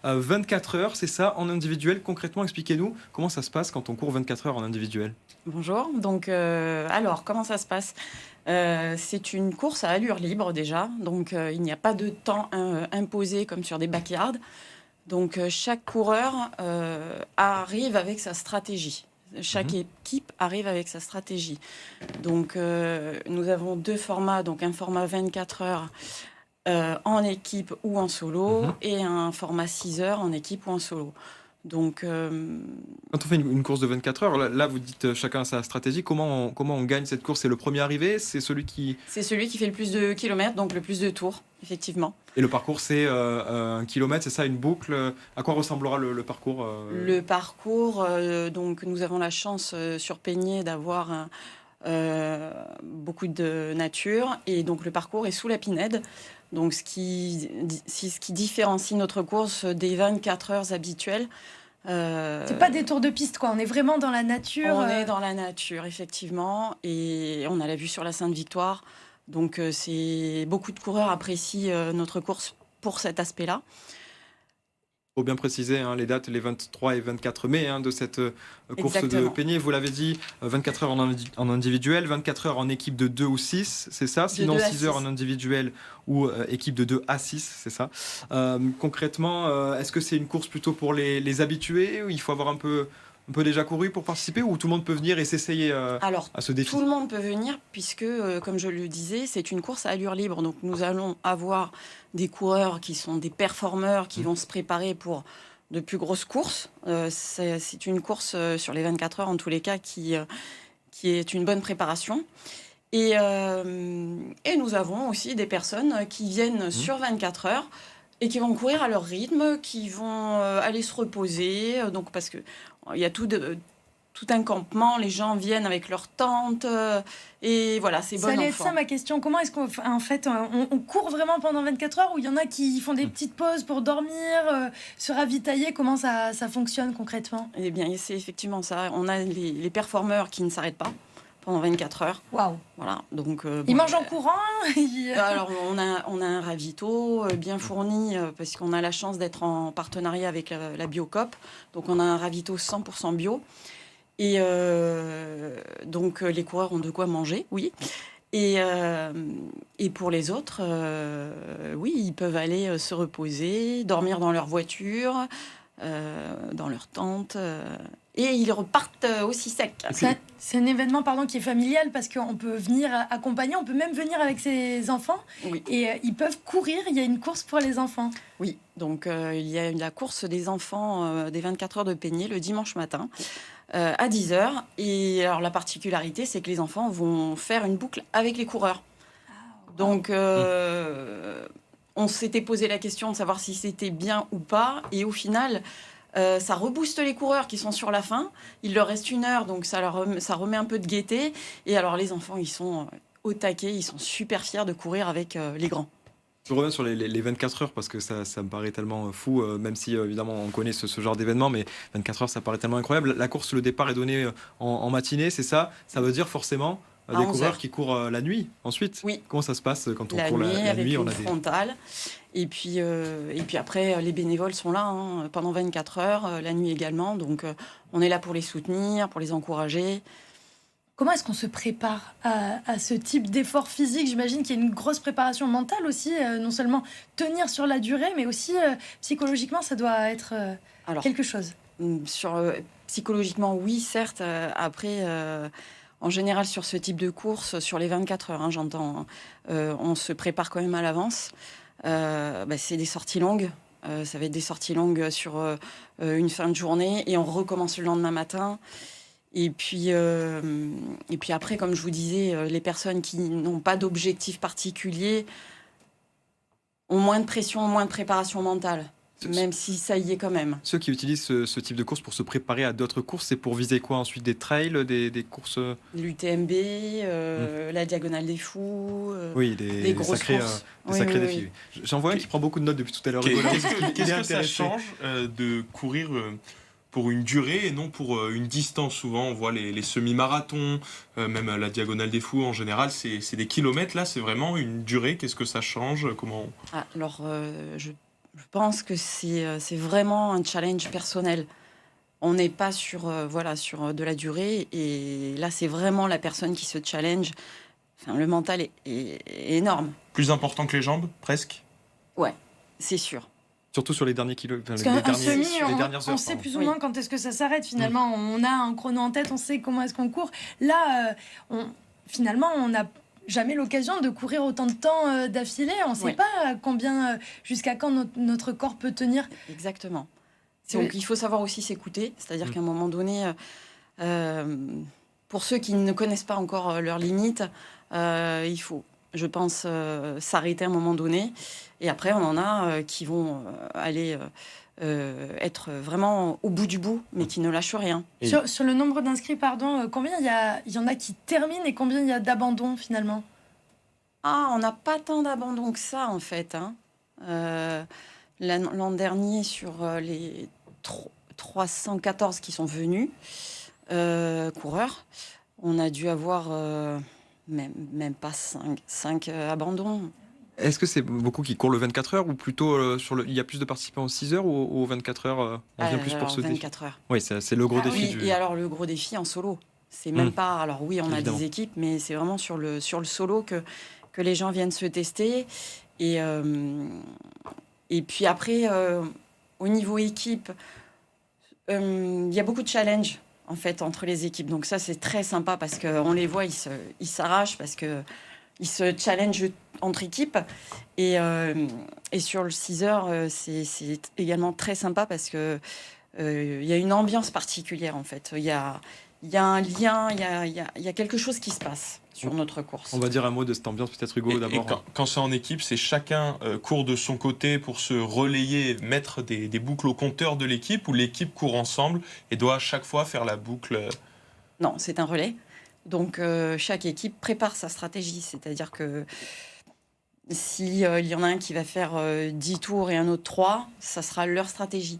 24 heures, c'est ça, en individuel. Concrètement, expliquez-nous comment ça se passe quand on court 24 heures en individuel. Bonjour. Donc, alors, comment ça se passe? C'est une course à allure libre déjà. Donc, il n'y a pas de temps imposé comme sur des backyards. Donc, chaque coureur arrive avec sa stratégie. Chaque équipe arrive avec sa stratégie. Donc, nous avons deux formats. Donc, un format 24 heures en équipe ou en solo et un format 6 heures en équipe ou en solo. Donc, Quand on fait une course de 24 heures, là, vous dites chacun a sa stratégie. Comment on gagne cette course? C'est le premier arrivé? C'est celui qui... c'est celui qui fait le plus de kilomètres, donc le plus de tours, effectivement. Et le parcours, c'est 1 kilomètre, c'est ça, une boucle. À quoi ressemblera le parcours Le parcours, donc nous avons la chance sur Peigné d'avoir beaucoup de nature et donc le parcours est sous la Pinède. Donc ce qui différencie notre course des 24 heures habituelles. C'est pas des tours de piste, quoi. On est vraiment dans la nature. On est dans la nature, effectivement, et on a la vue sur la Sainte-Victoire. Donc beaucoup de coureurs apprécient notre course pour cet aspect-là. Il faut bien préciser les dates, les 23 et 24 mai de cette course Exactement. de Peigné. Vous l'avez dit, 24 heures en individuel, 24 heures en équipe de 2 ou 6, c'est ça? Sinon, 6 heures en individuel ou équipe de 2 à 6, c'est ça. Concrètement, est-ce que c'est une course plutôt pour les habitués, ou il faut avoir un peu déjà couru pour participer, ou tout le monde peut venir et s'essayer Alors, à ce défi? tout le monde peut venir puisque, comme je le disais, c'est une course à allure libre. Donc, nous allons avoir des coureurs qui sont des performeurs qui vont se préparer pour de plus grosses courses. C'est une course sur les 24 heures, en tous les cas, qui est une bonne préparation. Et nous avons aussi des personnes qui viennent sur 24 heures et qui vont courir à leur rythme, qui vont aller se reposer. Donc, parce que il y a tout un campement, les gens viennent avec leurs tentes, et voilà, c'est bon enfant. Ça allait être ça ma question. Comment est-ce qu'en fait, on court vraiment pendant 24 heures, ou il y en a qui font des petites pauses pour dormir, se ravitailler? Comment ça fonctionne concrètement? Eh bien, c'est effectivement ça. On a les performeurs qui ne s'arrêtent pas pendant 24 heures. Waouh! Voilà, donc... Ils mangent en courant? Alors, on a un ravito bien fourni, parce qu'on a la chance d'être en partenariat avec la Biocoop. Donc, on a un ravito 100% bio. Et donc, les coureurs ont de quoi manger, oui. Et pour les autres, oui, ils peuvent aller se reposer, dormir dans leur voiture, dans leur tente... et ils repartent aussi secs. C'est un événement qui est familial, parce qu'on peut venir accompagner, on peut même venir avec ses enfants. Oui. Et ils peuvent courir, il y a une course pour les enfants. Oui, donc il y a la course des enfants des 24 heures de Peigné le dimanche matin à 10h. Et alors la particularité, c'est que les enfants vont faire une boucle avec les coureurs. Donc on s'était posé la question de savoir si c'était bien ou pas. Et au final... ça rebooste les coureurs qui sont sur la fin. Il leur reste 1 heure, donc ça remet un peu de gaieté. Et alors les enfants, ils sont au taquet, ils sont super fiers de courir avec les grands. Je reviens sur les 24 heures, parce que ça me paraît tellement fou, même si évidemment on connaît ce genre d'événement, mais 24 heures ça paraît tellement incroyable. La course, le départ est donné en matinée, c'est ça? Ça veut dire forcément des coureurs qui courent la nuit ensuite? Oui. Comment ça se passe quand on La court nuit, la avec nuit? une frontale. Et puis après, les bénévoles sont là pendant 24 heures, la nuit également. Donc on est là pour les soutenir, pour les encourager. Comment est-ce qu'on se prépare à ce type d'effort physique? J'imagine qu'il y a une grosse préparation mentale aussi, non seulement tenir sur la durée, mais aussi psychologiquement, ça doit être quelque chose. Psychologiquement, oui, certes. Après, en général, sur ce type de course, sur les 24 heures, j'entends, on se prépare quand même à l'avance. C'est des sorties longues. Ça va être des sorties longues sur une fin de journée, et on recommence le lendemain matin. Et puis après, comme je vous disais, les personnes qui n'ont pas d'objectif particulier ont moins de pression, moins de préparation mentale, même si ça y est quand même. Ceux qui utilisent ce type de course pour se préparer à d'autres courses, c'est pour viser quoi ensuite? Des trails, des courses L'UTMB, la Diagonale des Fous, oui, des grosses courses. Des sacrés défis. Oui. J'en vois un qui prend beaucoup de notes depuis tout à l'heure. Qu'est-ce que ça change de courir pour une durée et non pour une distance? Souvent, on voit les semi-marathons, même la Diagonale des Fous en général, c'est des kilomètres. Là, c'est vraiment une durée. Qu'est-ce que ça change? Comment... Alors, Je pense que c'est vraiment un challenge personnel. On n'est pas sur de la durée. Et là, c'est vraiment la personne qui se challenge. Enfin, le mental est énorme. Plus important que les jambes, presque? Ouais, c'est sûr. Surtout sur les derniers kilos, les dernières heures. On sait plus ou moins quand est-ce que ça s'arrête. Finalement, on a un chrono en tête, on sait comment est-ce qu'on court. Là, finalement, on n'a jamais l'occasion de courir autant de temps d'affilée. On ne sait pas jusqu'à quand notre corps peut tenir. Exactement. Donc, il faut savoir aussi s'écouter. C'est-à-dire qu'à un moment donné, pour ceux qui ne connaissent pas encore leurs limites, il faut, je pense, s'arrêter à un moment donné. Et après, on en a qui vont aller être vraiment au bout du bout, mais qui ne lâchent rien. Sur le nombre d'inscrits, combien il y en a qui terminent et combien il y a d'abandon finalement? On n'a pas tant d'abandon que ça, en fait. L'an dernier, sur les 314 qui sont venus, coureurs, on a dû avoir même pas 5 abandons. Est-ce que c'est beaucoup qui courent le 24 heures ou plutôt il y a plus de participants aux 6 heures ou aux 24 heures on vient plus pour ce défi? 24 heures. Oui, c'est le gros défi. Et alors le gros défi en solo. C'est même pas... Alors oui, on a des équipes, mais c'est vraiment sur le solo que les gens viennent se tester. Et puis après, au niveau équipe, il y a beaucoup de challenges en fait entre les équipes. Donc ça, c'est très sympa parce qu'on les voit, ils s'arrachent parce que ils se challengent entre équipes. Et sur le 6 heures, c'est également très sympa parce que il y a une ambiance particulière en fait. Il y a un lien, il y a quelque chose qui se passe sur notre course. On va dire un mot de cette ambiance, peut-être Hugo d'abord. Quand c'est en équipe, c'est chacun court de son côté pour se relayer, mettre des boucles au compteur de l'équipe, ou l'équipe court ensemble et doit à chaque fois faire la boucle? Non, c'est un relais. Donc chaque équipe prépare sa stratégie. C'est-à-dire que s'il y en a un qui va faire 10 tours et un autre 3, ça sera leur stratégie.